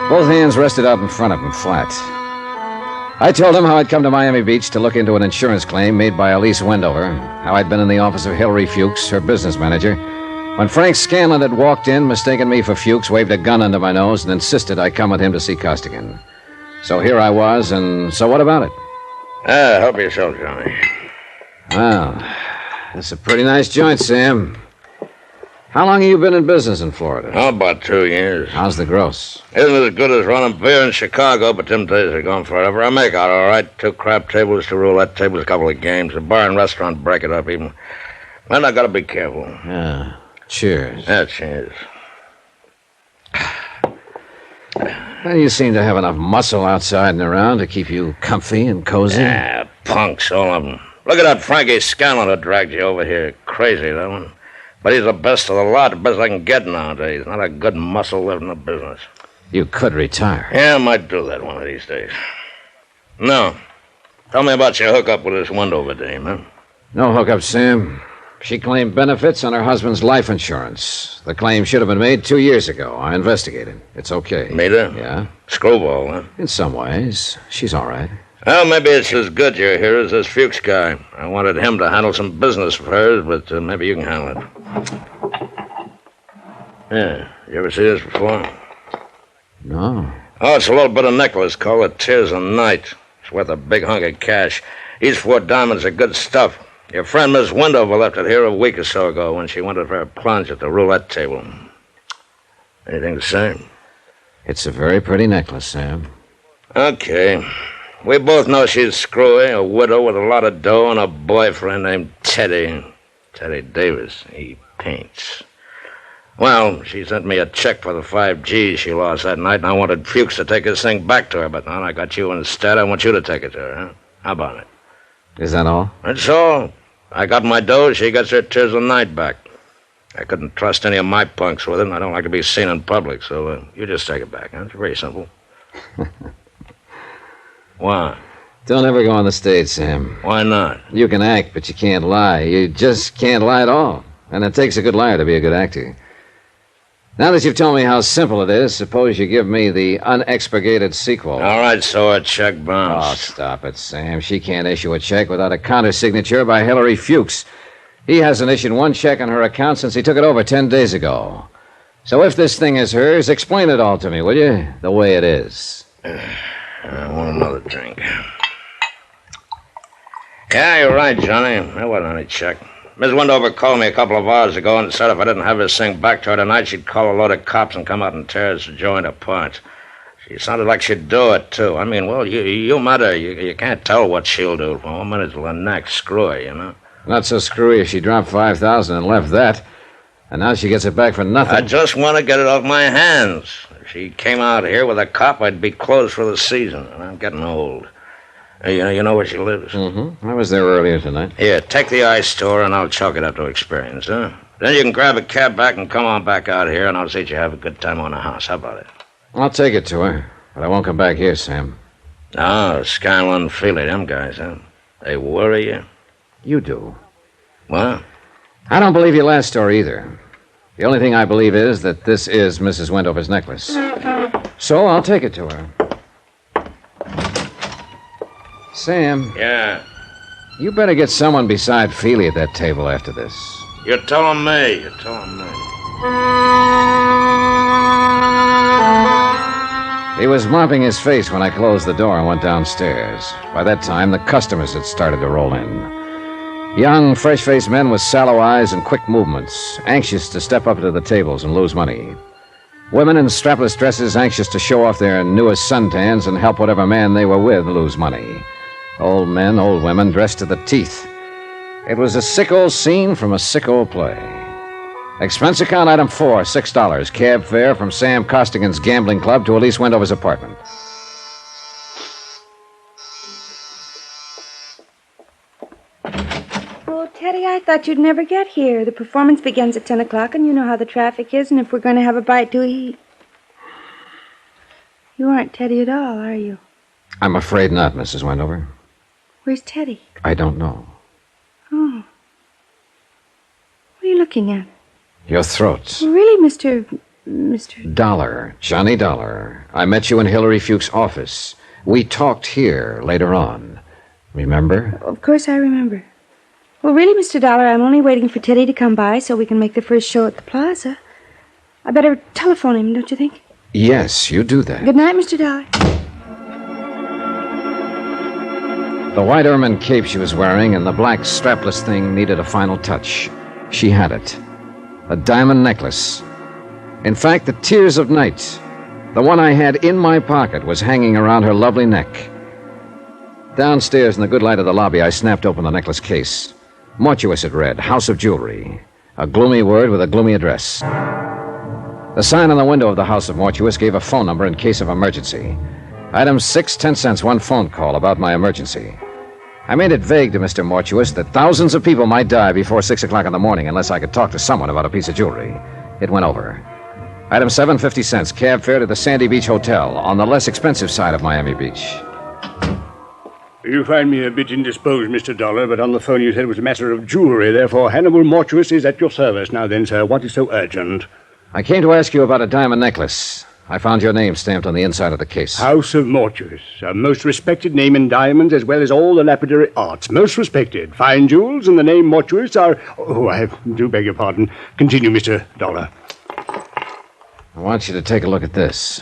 [SPEAKER 2] Both hands rested out in front of him, flat. I told him how I'd come to Miami Beach to look into an insurance claim made by Elise Wendover, how I'd been in the office of Hilary Fuchs, her business manager, when Frank Scanlon had walked in, mistaken me for Fuchs, waved a gun under my nose, and insisted I come with him to see Costigan. So here I was, and so what about it?
[SPEAKER 18] Help yourself, Johnny.
[SPEAKER 2] Well, it's a pretty nice joint, Sam. How long have you been in business in Florida?
[SPEAKER 18] Oh, about 2 years.
[SPEAKER 2] How's the gross?
[SPEAKER 18] Isn't as good as running beer in Chicago, but them days are gone forever. I make out all right. 2 crap tables, 2 roulette tables, a couple of games. A bar and restaurant break it up even. And I gotta be careful.
[SPEAKER 2] Yeah. Cheers.
[SPEAKER 18] Yeah, cheers.
[SPEAKER 2] Well, you seem to have enough muscle outside and around to keep you comfy and cozy.
[SPEAKER 18] Yeah, punks, all of them. Look at that Frankie Scanlon who dragged you over here. Crazy, that one. But he's the best of the lot, the best I can get nowadays. Not a good muscle left in the business.
[SPEAKER 2] You could retire.
[SPEAKER 18] Yeah, I might do that one of these days. No. Tell me about your hookup with this Wendover dame, huh?
[SPEAKER 2] No hookup, Sam. She claimed benefits on her husband's life insurance. The claim should have been made 2 years ago. I investigated. It's okay.
[SPEAKER 18] Made her?
[SPEAKER 2] Yeah.
[SPEAKER 18] Screwball, huh?
[SPEAKER 2] In some ways. She's all right.
[SPEAKER 18] Well, maybe it's as good you're here as this Fuchs guy. I wanted him to handle some business for hers, but maybe you can handle it. Yeah. You ever see this before?
[SPEAKER 2] No.
[SPEAKER 18] Oh, it's a little bit of necklace called the Tears of Night. It's worth a big hunk of cash. Each 4 diamonds are good stuff. Your friend Miss Wendover left it here a week or so ago when she went for a plunge at the roulette table. Anything to say?
[SPEAKER 2] It's a very pretty necklace, Sam.
[SPEAKER 18] Okay. We both know she's screwy, a widow with a lot of dough and a boyfriend named Teddy. Teddy Davis. He paints. Well, she sent me a check for the 5 G's she lost that night, and I wanted Fuchs to take his thing back to her, but now I got you instead. I want you to take it to her, huh? How about it?
[SPEAKER 2] Is that all?
[SPEAKER 18] That's all. I got my dough, she gets her Tears of Night back. I couldn't trust any of my punks with it, and I don't like to be seen in public, so you just take it back, huh? It's very simple. Why?
[SPEAKER 2] Don't ever go on the stage, Sam.
[SPEAKER 18] Why not?
[SPEAKER 2] You can act, but you can't lie. You just can't lie at all. And it takes a good liar to be a good actor. Now that you've told me how simple it is, suppose you give me the unexpurgated sequel.
[SPEAKER 18] All right, so a check
[SPEAKER 2] Oh,
[SPEAKER 18] bounce.
[SPEAKER 2] stop it, Sam. She can't issue a check without a counter-signature by Hilary Fuchs. He hasn't issued 1 check on her account since he took it over 10 days ago. So if this thing is hers, explain it all to me, will you? The way it is.
[SPEAKER 18] I want another drink. Yeah, you're right, Johnny. There wasn't any check. Miss Wendover called me a couple of hours ago and said if I didn't have this thing back to her tonight, she'd call a load of cops and come out and tear this joint apart. She sounded like she'd do it, too. I mean, well, you met her. You can't tell what she'll do from 1 minute to the next. Screw her, you know?
[SPEAKER 2] Not so screwy if she dropped $5,000 and left that. And now she gets it back for nothing.
[SPEAKER 18] I just want to get it off my hands. If she came out here with a cop, I'd be closed for the season, and I'm getting old. You know where she lives?
[SPEAKER 2] Mm-hmm. I was there earlier tonight.
[SPEAKER 18] Here, take the ice to her, and I'll chalk it up to experience, huh? Then you can grab a cab back and come on back out here, and I'll see that you have a good time on the house. How about it?
[SPEAKER 2] I'll take it to her, but I won't come back here, Sam.
[SPEAKER 18] Oh, Scanlon and Feely, them guys, huh? They worry you?
[SPEAKER 2] You do.
[SPEAKER 18] What?
[SPEAKER 2] I don't believe your last story either. The only thing I believe is that this is Mrs. Wendover's necklace. So I'll take it to her. Sam.
[SPEAKER 18] Yeah.
[SPEAKER 2] You better get someone beside Feely at that table after this.
[SPEAKER 18] You're telling me. You're telling me.
[SPEAKER 2] He was mopping his face when I closed the door and went downstairs. By that time, the customers had started to roll in. Young, fresh-faced men with sallow eyes and quick movements, anxious to step up to the tables and lose money. Women in strapless dresses, anxious to show off their newest suntans and help whatever man they were with lose money. Old men, old women, dressed to the teeth. It was a sick old scene from a sick old play. Expense account item 4, $6. Cab fare from Sam Costigan's gambling club to Elise Wendover's apartment.
[SPEAKER 8] Oh, Teddy, I thought you'd never get here. The performance begins at 10 o'clock, and you know how the traffic is, and if we're going to have a bite to eat... You aren't Teddy at all, are you?
[SPEAKER 2] I'm afraid not, Mrs. Wendover.
[SPEAKER 8] Where's Teddy?
[SPEAKER 2] I don't know.
[SPEAKER 8] Oh. What are you looking at?
[SPEAKER 2] Your throat.
[SPEAKER 8] Well, really, Mr.
[SPEAKER 2] Dollar. Johnny Dollar. I met you in Hillary Fuchs' office. We talked here later on. Remember?
[SPEAKER 8] Of course I remember. Well, really, Mr. Dollar, I'm only waiting for Teddy to come by so we can make the first show at the plaza. I better telephone him, don't you think?
[SPEAKER 2] Yes, you do that.
[SPEAKER 8] Good night, Mr. Dollar.
[SPEAKER 2] The white ermine cape she was wearing and the black strapless thing needed a final touch. She had it. A diamond necklace. In fact, the Tears of Night, the one I had in my pocket, was hanging around her lovely neck. Downstairs in the good light of the lobby, I snapped open the necklace case. Mortuous it read, House of Jewelry. A gloomy word with a gloomy address. The sign on the window of the House of Mortuous gave a phone number in case of emergency. Item 6, 10 cents, one phone call about my emergency. I made it vague to Mr. Mortuous that thousands of people might die before 6 o'clock in the morning unless I could talk to someone about a piece of jewelry. It went over. Item 7, 50 cents, cab fare to the Sandy Beach Hotel on the less expensive side of Miami Beach.
[SPEAKER 17] You find me a bit indisposed, Mr. Dollar, but on the phone you said it was a matter of jewelry. Therefore, Hannibal Mortuous is at your service. Now then, sir, what is so urgent?
[SPEAKER 2] I came to ask you about a diamond necklace. I found your name stamped on the inside of the case.
[SPEAKER 17] House of Mortuous, a most respected name in diamonds as well as all the lapidary arts. Most respected. Fine jewels and the name Mortuous are... Oh, I do beg your pardon. Continue, Mr. Dollar.
[SPEAKER 2] I want you to take a look at this.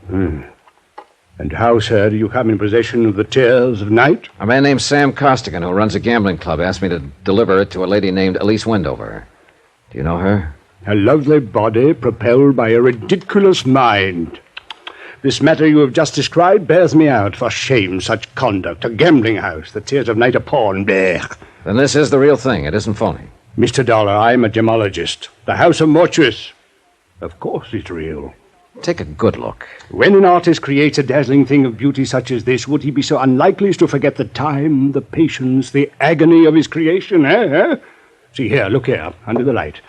[SPEAKER 17] And how, sir, do you come in possession of the Tears of Night?
[SPEAKER 2] A man named Sam Costigan, who runs a gambling club, asked me to deliver it to a lady named Elise Wendover. Do you know her?
[SPEAKER 17] A lovely body propelled by a ridiculous mind. This matter you have just described bears me out. For shame, such conduct. A gambling house, the Tears of Night a pawn. Blech.
[SPEAKER 2] Then this is the real thing. It isn't phony.
[SPEAKER 17] Mr. Dollar, I'm a gemologist. The House of Mortuous. Of course it's real.
[SPEAKER 2] Take a good look.
[SPEAKER 17] When an artist creates a dazzling thing of beauty such as this, would he be so unlikely as to forget the time, the patience, the agony of his creation, eh? See here, look here, under the light.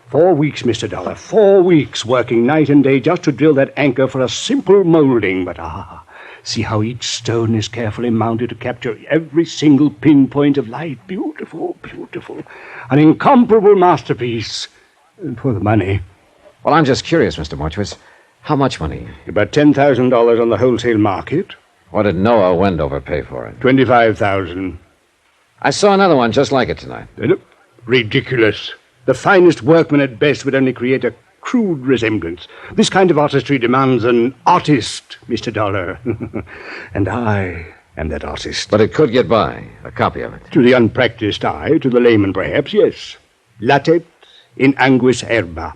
[SPEAKER 17] 4 weeks, Mr. Dollar, 4 weeks working night and day just to drill that anchor for a simple molding. But see how each stone is carefully mounted to capture every single pinpoint of light. Beautiful, beautiful. An incomparable masterpiece. And for the money.
[SPEAKER 2] Well, I'm just curious, Mr. Mortuous. How much money?
[SPEAKER 17] About $10,000 on the wholesale market.
[SPEAKER 2] What did Noah Wendover pay for it?
[SPEAKER 17] $25,000.
[SPEAKER 2] I saw another one just like it tonight.
[SPEAKER 17] Ridiculous. The finest workman at best would only create a crude resemblance. This kind of artistry demands an artist, Mr. Dollar. And I am that artist.
[SPEAKER 2] But it could get by, a copy of it.
[SPEAKER 17] To the unpracticed eye, to the layman perhaps, yes. Latet in anguis herba,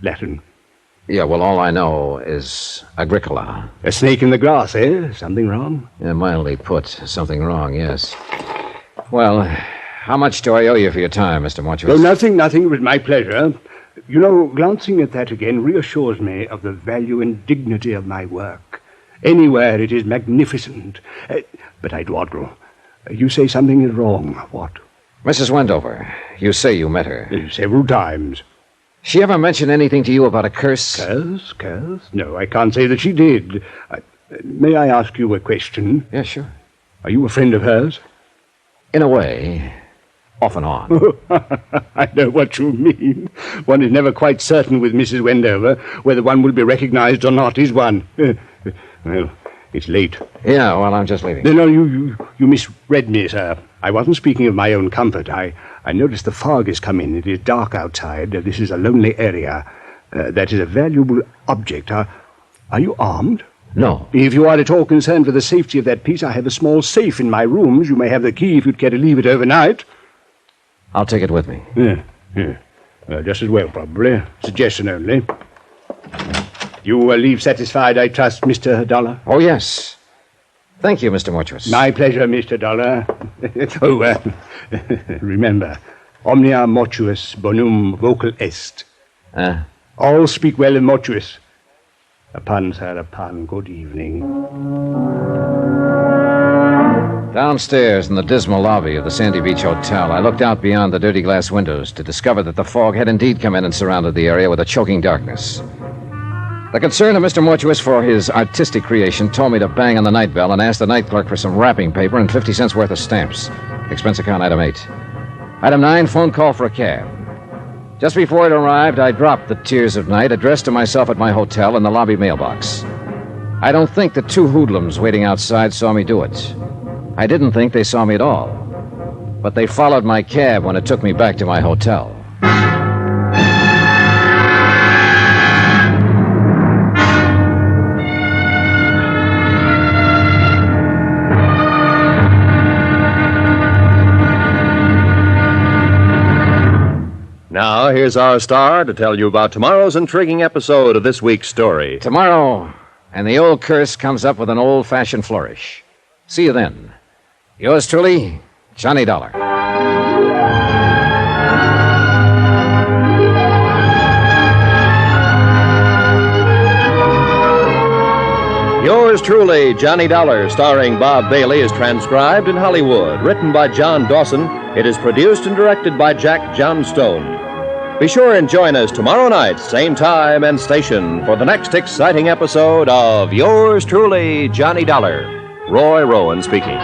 [SPEAKER 17] Latin.
[SPEAKER 2] Yeah, well, all I know is agricola.
[SPEAKER 17] A snake in the grass, eh? Something wrong?
[SPEAKER 2] Yeah, mildly put. Something wrong, yes. Well, how much do I owe you for your time, Mr. Mortuous?
[SPEAKER 17] Oh, nothing. It was my pleasure. You know, glancing at that again reassures me of the value and dignity of my work. Anywhere it is magnificent. But I dawdle. You say something is wrong. What?
[SPEAKER 2] Mrs. Wendover, you say you met her.
[SPEAKER 17] Several times.
[SPEAKER 2] She ever mentioned anything to you about a curse?
[SPEAKER 17] Curse? No, I can't say that she did. May I ask you a question?
[SPEAKER 2] Yeah, sure.
[SPEAKER 17] Are you a friend of hers?
[SPEAKER 2] In a way. Off and on.
[SPEAKER 17] I know what you mean. One is never quite certain with Mrs. Wendover whether one will be recognized or not, is one? Well, It's late.
[SPEAKER 2] Yeah, well, I'm just leaving.
[SPEAKER 17] No, you misread me, sir. I wasn't speaking of my own comfort. I noticed the fog has come in. It is dark outside. This is a lonely area. That is a valuable object. Are you armed?
[SPEAKER 2] No.
[SPEAKER 17] If you are at all concerned for the safety of that piece, I have a small safe in my rooms. You may have the key if you'd care to leave it overnight.
[SPEAKER 2] I'll take it with me.
[SPEAKER 17] Yeah. Well, just as well, probably. Suggestion only. You will leave satisfied, I trust, Mr. Dollar?
[SPEAKER 2] Oh, yes. Thank you, Mr. Mortuus.
[SPEAKER 17] My pleasure, Mr. Dollar. Remember, omnia mortuus bonum vocal est. All speak well in mortuus. Upon, sir, upon. Good evening.
[SPEAKER 2] Downstairs in the dismal lobby of the Sandy Beach Hotel, I looked out beyond the dirty glass windows to discover that the fog had indeed come in and surrounded the area with a choking darkness. The concern of Mr. Mortuus for his artistic creation told me to bang on the night bell and ask the night clerk for some wrapping paper and 50 cents worth of stamps. Expense account item 8. Item 9, phone call for a cab. Just before it arrived, I dropped the Tears of Night addressed to myself at my hotel in the lobby mailbox. I don't think the two hoodlums waiting outside saw me do it. I didn't think they saw me at all. But they followed my cab when it took me back to my hotel.
[SPEAKER 1] Now, here's our star to tell you about tomorrow's intriguing episode of this week's story.
[SPEAKER 2] Tomorrow, and the old curse comes up with an old-fashioned flourish. See you then. Yours truly, Johnny Dollar.
[SPEAKER 1] Yours truly, Johnny Dollar, starring Bob Bailey, is transcribed in Hollywood. Written by John Dawson, it is produced and directed by Jack Johnstone. Be sure and join us tomorrow night, same time and station, for the next exciting episode of Yours truly, Johnny Dollar. Roy Rowan speaking.